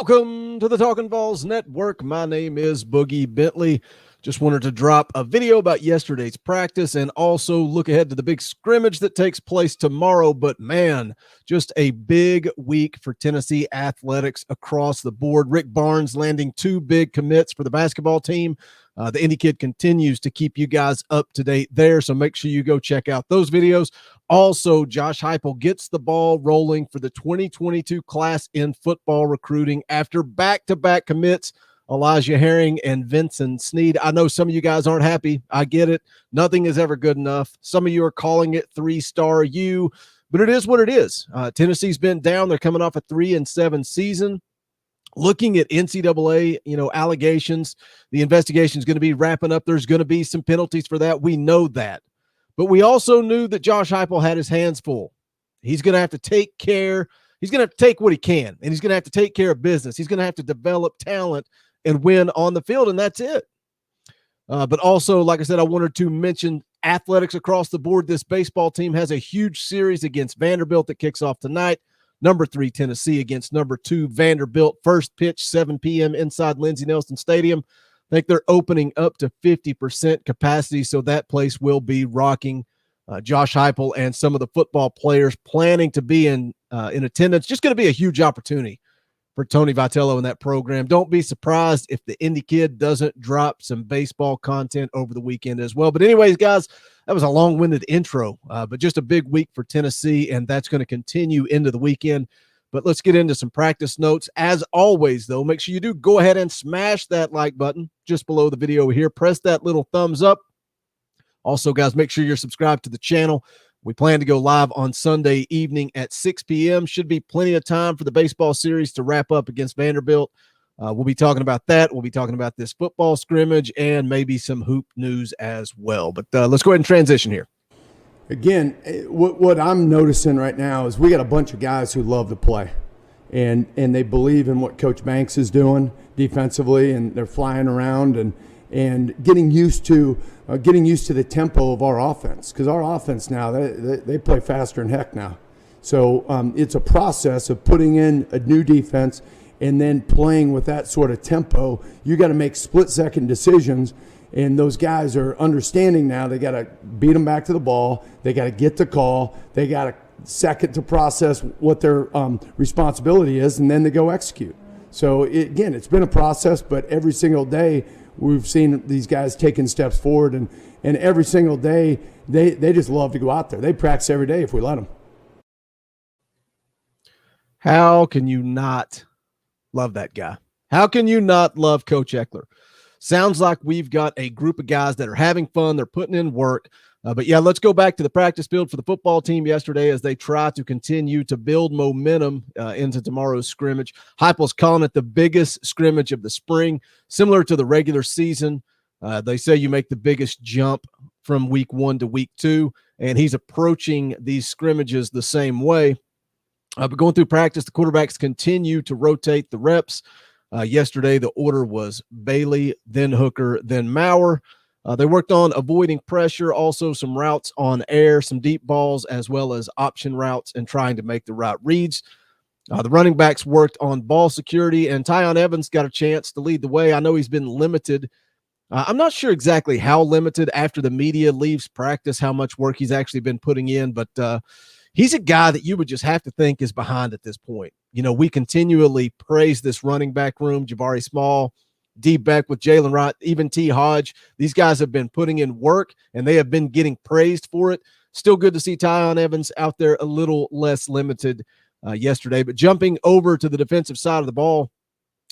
Welcome to the Talkin VAWLS Network. My name is Boogie Bentley. Just wanted to drop a video about yesterday's practice and also look ahead to the big scrimmage that takes place tomorrow. But man, just a big week for Tennessee athletics across the board. Rick Barnes landing 2 big commits for the basketball team. The Indy Kid continues to keep you guys up to date there, so make sure you go check out those videos. Also, Josh Heupel gets the ball rolling for the 2022 class in football recruiting after back-to-back commits, Elijah Herring and Vincent Sneed. I know some of you guys aren't happy. I get it. Nothing is ever good enough. Some of you are calling it 3-star U, but it is what it is. Tennessee's been down. They're coming off a 3-7 season. Looking at NCAA, allegations, the investigation is going to be wrapping up. There's going to be some penalties for that. We know that. But we also knew that Josh Heupel had his hands full. He's going to have to take care. He's going to have to take what he can, and he's going to have to take care of business. He's going to have to develop talent and win on the field, and that's it. But also, like I said, I wanted to mention athletics across the board. This baseball team has a huge series against Vanderbilt that kicks off tonight. Number 3 Tennessee against number 2 Vanderbilt. First pitch 7 p.m. inside Lindsey Nelson Stadium. I think they're opening up to 50% capacity, so that place will be rocking. Josh Heupel and some of the football players planning to be in attendance. Just going to be a huge opportunity for Tony Vitello in that program. Don't be surprised if the Indy Kid doesn't drop some baseball content over the weekend as well. But anyways, guys, that was a long-winded intro, but just a big week for Tennessee, and that's going to continue into the weekend. But let's get into some practice notes. As always, though, make sure you do go ahead and smash that like button just below the video here. Press that little thumbs up. Also, guys, make sure you're subscribed to the channel. We plan to go live on Sunday evening at 6 p.m. Should be plenty of time for the baseball series to wrap up against Vanderbilt. We'll be talking about that. We'll be talking about this football scrimmage and maybe some hoop news as well. But let's go ahead and transition here. Again, what I'm noticing right now is we got a bunch of guys who love to play, and they believe in what Coach Banks is doing defensively, and they're flying around and getting used to the tempo of our offense, because our offense now they play faster than heck now. So it's a process of putting in a new defense and then playing with that sort of tempo. You got to make split-second decisions. And those guys are understanding now they got to beat them back to the ball. They got to get the call. They got a second to process what their responsibility is, and then they go execute. So, it's been a process, but every single day we've seen these guys taking steps forward, and every single day they just love to go out there. They practice every day if we let them. How can you not love that guy? How can you not love Coach Eckler? Sounds like we've got a group of guys that are having fun. They're putting in work. But yeah, let's go back to the practice field for the football team yesterday as they try to continue to build momentum into tomorrow's scrimmage. Heupel's calling it the biggest scrimmage of the spring, similar to the regular season. They say you make the biggest jump from week 1 to week 2, and he's approaching these scrimmages the same way. But going through practice, the quarterbacks continue to rotate the reps. Yesterday, the order was Bailey, then Hooker, then Maurer. They worked on avoiding pressure, also some routes on air, some deep balls, as well as option routes and trying to make the right reads. The running backs worked on ball security, and Tyon Evans got a chance to lead the way. I know he's been limited. I'm not sure exactly how limited after the media leaves practice, how much work he's actually been putting in, but he's a guy that you would just have to think is behind at this point. We continually praise this running back room, Jabari Small, D. Beck with Jalen Wright, even T. Hodge. These guys have been putting in work, and they have been getting praised for it. Still good to see Tyon Evans out there a little less limited yesterday. But jumping over to the defensive side of the ball,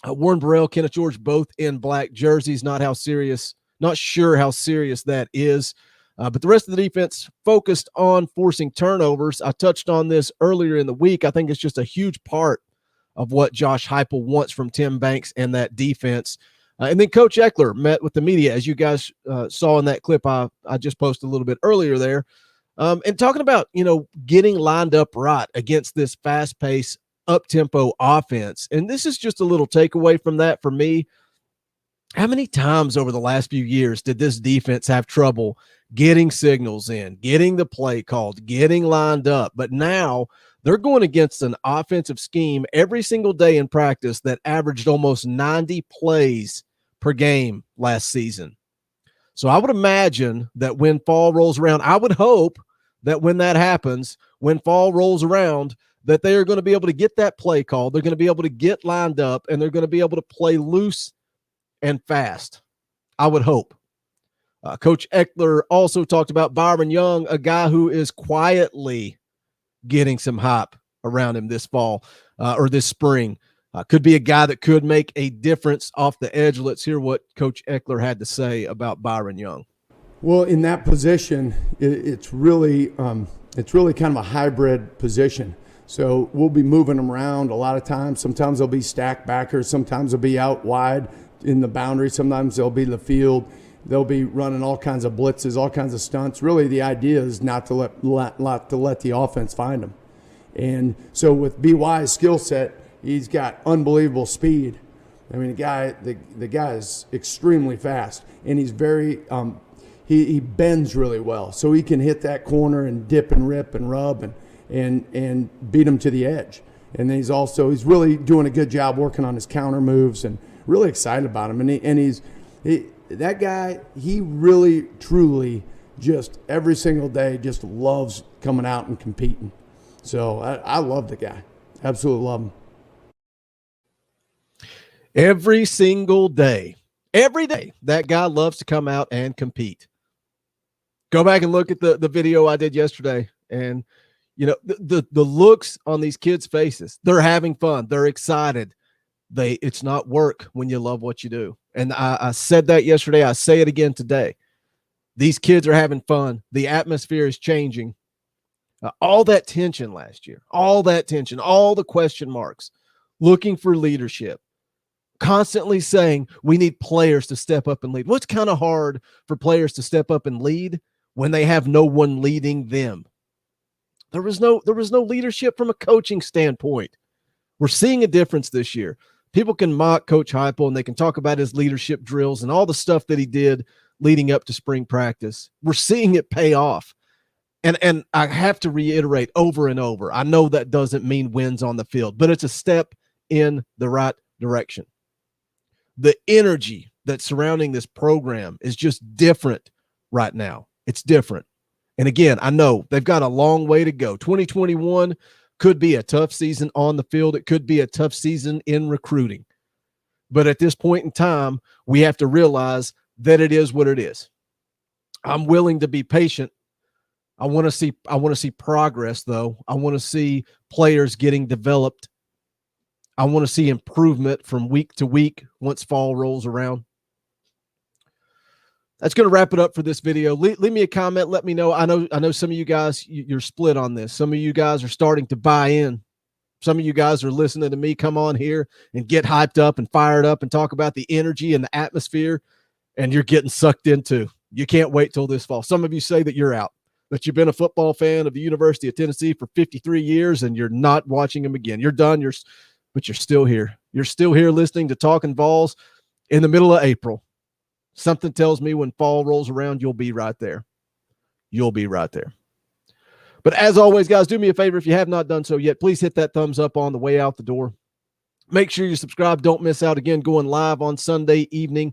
Warren Burrell, Kenneth George, both in black jerseys. Not sure how serious that is. But the rest of the defense focused on forcing turnovers. I touched on this earlier in the week. I think it's just a huge part of what Josh Heupel wants from Tim Banks and that defense. And then Coach Eckler met with the media, as you guys saw in that clip I just posted a little bit earlier there, and talking about, getting lined up right against this fast-paced, up-tempo offense. And this is just a little takeaway from that for me. How many times over the last few years did this defense have trouble getting signals in, getting the play called, getting lined up? But now They're going against an offensive scheme every single day in practice that averaged almost 90 plays per game last season. So I would imagine that when fall rolls around, I would hope that when that happens, when fall rolls around, that they are going to be able to get that play called. They're going to be able to get lined up, and they're going to be able to play loose and fast. I would hope. Coach Eckler also talked about Byron Young, a guy who is quietly getting some hype around him this fall or this spring. Could be a guy that could make a difference off the edge. Let's hear what Coach Eckler had to say about Byron Young. Well, in that position, it's really kind of a hybrid position. So we'll be moving them around a lot of times. Sometimes they'll be stacked backers. Sometimes they'll be out wide in the boundary. Sometimes they'll be in the field. They'll be running all kinds of blitzes, all kinds of stunts. Really, the idea is not to let the offense find them. And so with BY's skill set, he's got unbelievable speed. I mean, the guy is extremely fast, and he's very he bends really well, so he can hit that corner and dip and rip and rub and beat him to the edge. And then he's really doing a good job working on his counter moves, and really excited about him. That guy, he really, truly, just every single day, just loves coming out and competing. So I love the guy. Absolutely love him. Every single day, that guy loves to come out and compete. Go back and look at the video I did yesterday, and the looks on these kids' faces. They're having fun. They're excited. It's not work when you love what you do. And I said that yesterday. I say it again today. These kids are having fun. The atmosphere is changing. All that tension last year, all the question marks, looking for leadership, constantly saying we need players to step up and lead. What's kind of hard for players to step up and lead when they have no one leading them? There was no leadership from a coaching standpoint. We're seeing a difference this year. People can mock Coach Heupel and they can talk about his leadership drills and all the stuff that he did leading up to spring practice. We're seeing it pay off. And I have to reiterate over and over, I know that doesn't mean wins on the field, but it's a step in the right direction. The energy that's surrounding this program is just different right now. It's different. And again, I know they've got a long way to go. 2021 could be a tough season on the field. It could be a tough season in recruiting. But at this point in time, we have to realize that it is what it is. I'm willing to be patient. I want to see progress, though. I want to see players getting developed. I want to see improvement from week to week once fall rolls around. That's going to wrap it up for this video. Leave me a comment. Let me know. I know some of you guys, you're split on this. Some of you guys are starting to buy in. Some of you guys are listening to me come on here and get hyped up and fired up and talk about the energy and the atmosphere, and you're getting sucked into. You can't wait till this fall. Some of you say that you're out, that you've been a football fan of the University of Tennessee for 53 years and you're not watching them again. You're done. But you're still here. You're still here listening to Talkin VAWLS in the middle of April. Something tells me when fall rolls around, you'll be right there. You'll be right there. But as always, guys, do me a favor. If you have not done so yet, please hit that thumbs up on the way out the door. Make sure you subscribe. Don't miss out. Again, going live on Sunday evening,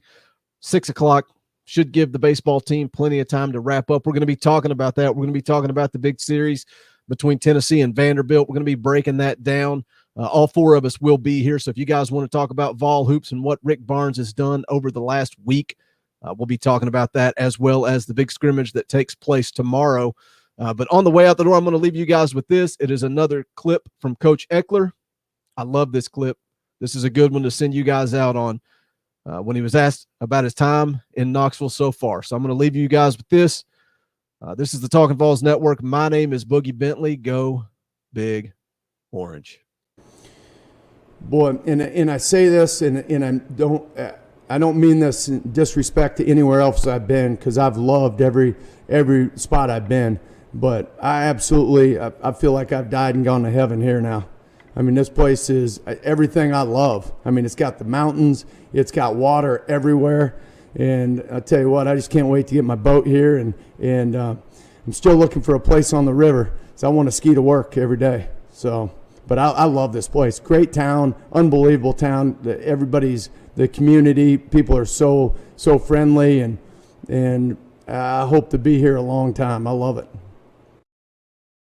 6 o'clock. Should give the baseball team plenty of time to wrap up. We're going to be talking about that. We're going to be talking about the big series between Tennessee and Vanderbilt. We're going to be breaking that down. All four of us will be here. So if you guys want to talk about Vol hoops and what Rick Barnes has done over the last week, we'll be talking about that, as well as the big scrimmage that takes place tomorrow. But on the way out the door, I'm going to leave you guys with this. It is another clip from Coach Eckler. I love this clip. This is a good one to send you guys out on when he was asked about his time in Knoxville so far. So I'm going to leave you guys with this. This is the Talkin VAWLS Network. My name is Boogie Bentley. Go Big Orange. Boy, and I say this, and I don't mean this in disrespect to anywhere else I've been, because I've loved every spot I've been. But I feel like I've died and gone to heaven here now. I mean, this place is everything I love. I mean, it's got the mountains, it's got water everywhere, and I tell you what, I just can't wait to get my boat here, and I'm still looking for a place on the river, so I want to ski to work every day. So, but I love this place. Great town, unbelievable town. The community, people are so friendly, and I hope to be here a long time. I love it.